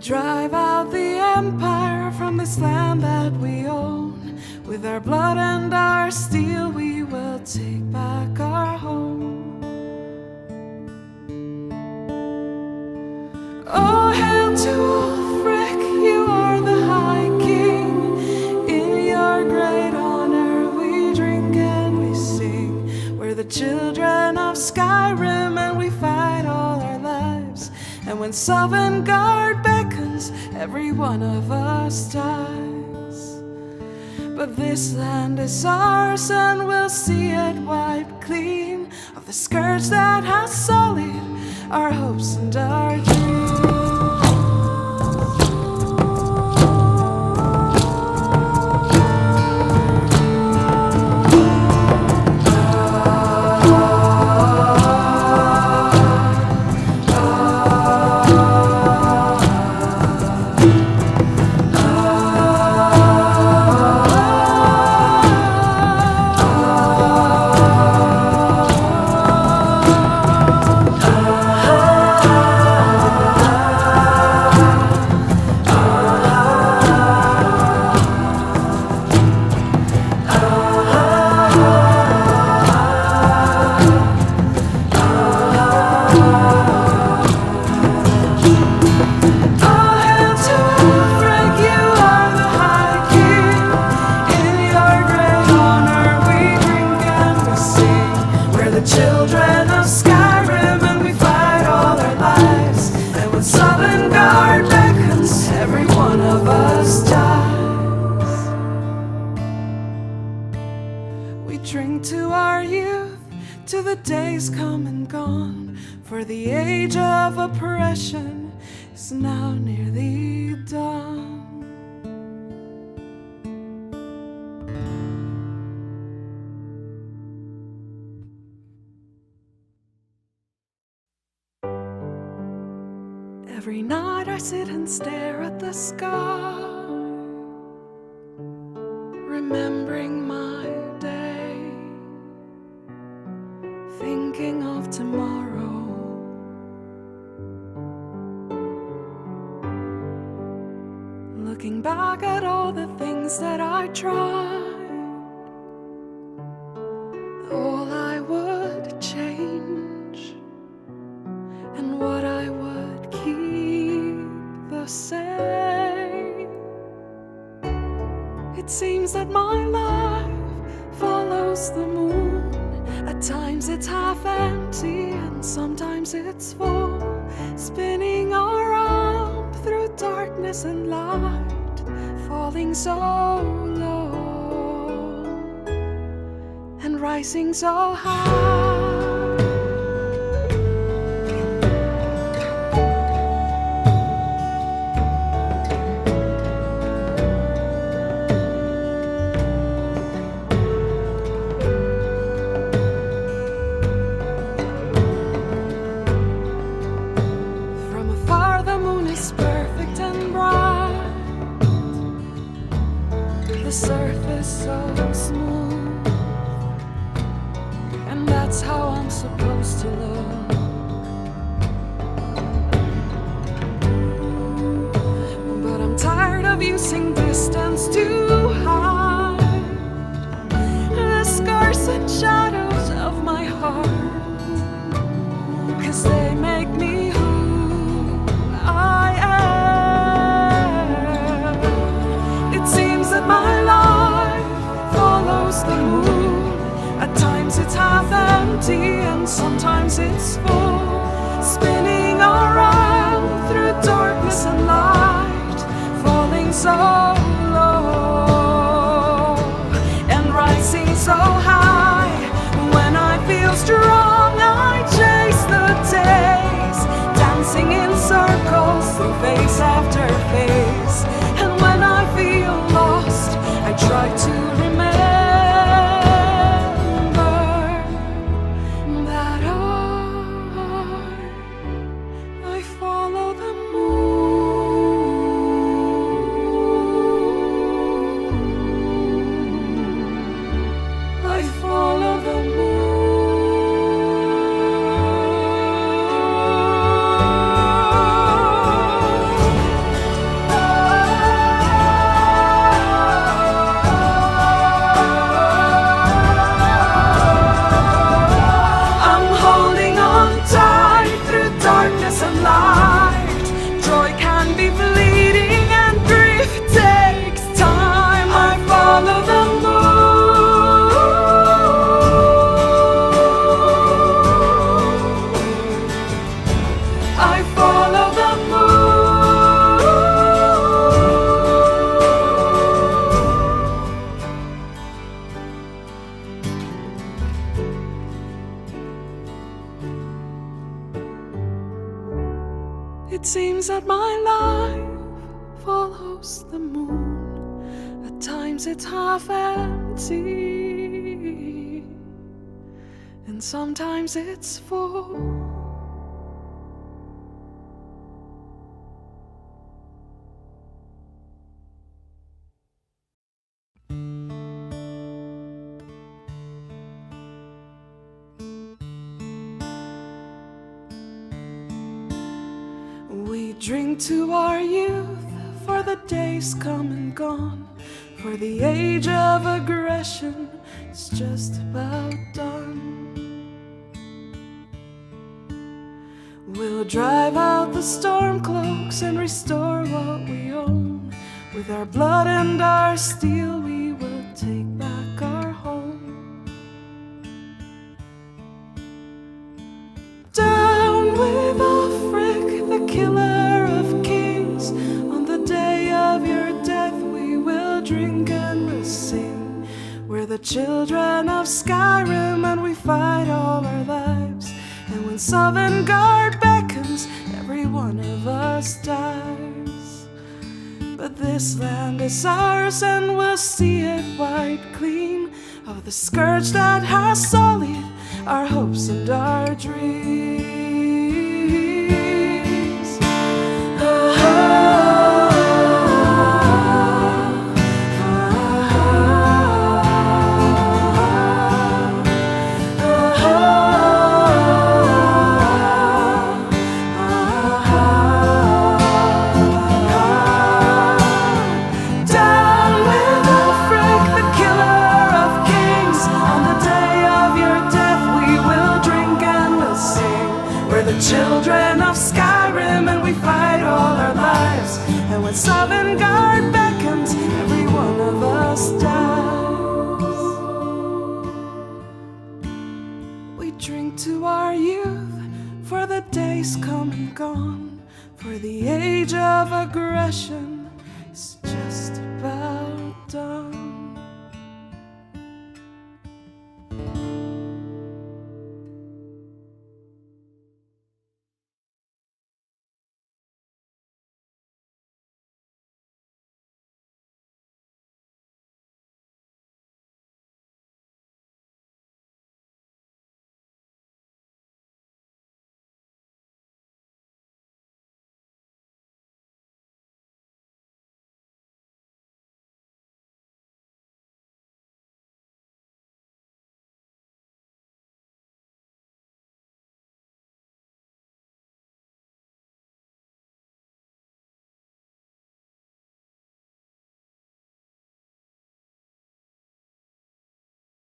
drive out the empire from this land that we own. With our blood and our steel we will take back our home. Oh, hail to Ulfric, you are the High King. In your great honor we drink and we sing. We're the children of Skyrim and we fight all our lives. And when Sovngarde beckons, every one of us dies. But this land is ours and we'll see it wiped clean of the scourge that has sullied our hopes and our dreams. Days come and gone, for the age of oppression is now nearly done. Every night I sit and stare at the sky, remembering my day, thinking of tomorrow. Looking back at all the things that I tried, all I would change, and what I would keep the same. It seems that my life follows the moon. At times it's half empty and sometimes it's full, spinning around through darkness and light, falling so low and rising so high. Using distance to hide the scars and shadows of my heart, 'cause they make me who I am. It seems that my life follows the moon. At times it's half empty and sometimes it's full, spinning around through darkness and light, so low and rising so high. When I feel strong, I chase the days, dancing in circles through phase after phase. And when I feel lost, I try to remember that I It seems that my life follows the moon. At times it's half empty, and sometimes it's full. We drink to our youth, for the days come and gone, for the age of aggression is just about done. We'll drive out the storm cloaks and restore what we own. With our blood and our steel we will take back our home. Down with Afric, the killer of kings. On the day of your death we will drink and we'll sing. We're the children of Skyrim and we fight all our lives. And when Sovngarde beckons, every one of us dies. But this land is ours and we'll see it wiped clean of the scourge that has sullied our hopes and our dreams. Children of Skyrim and we fight all our lives. And when Sovngarde beckons, every one of us dies. We drink to our youth, for the days come and gone, for the age of aggression is just about done.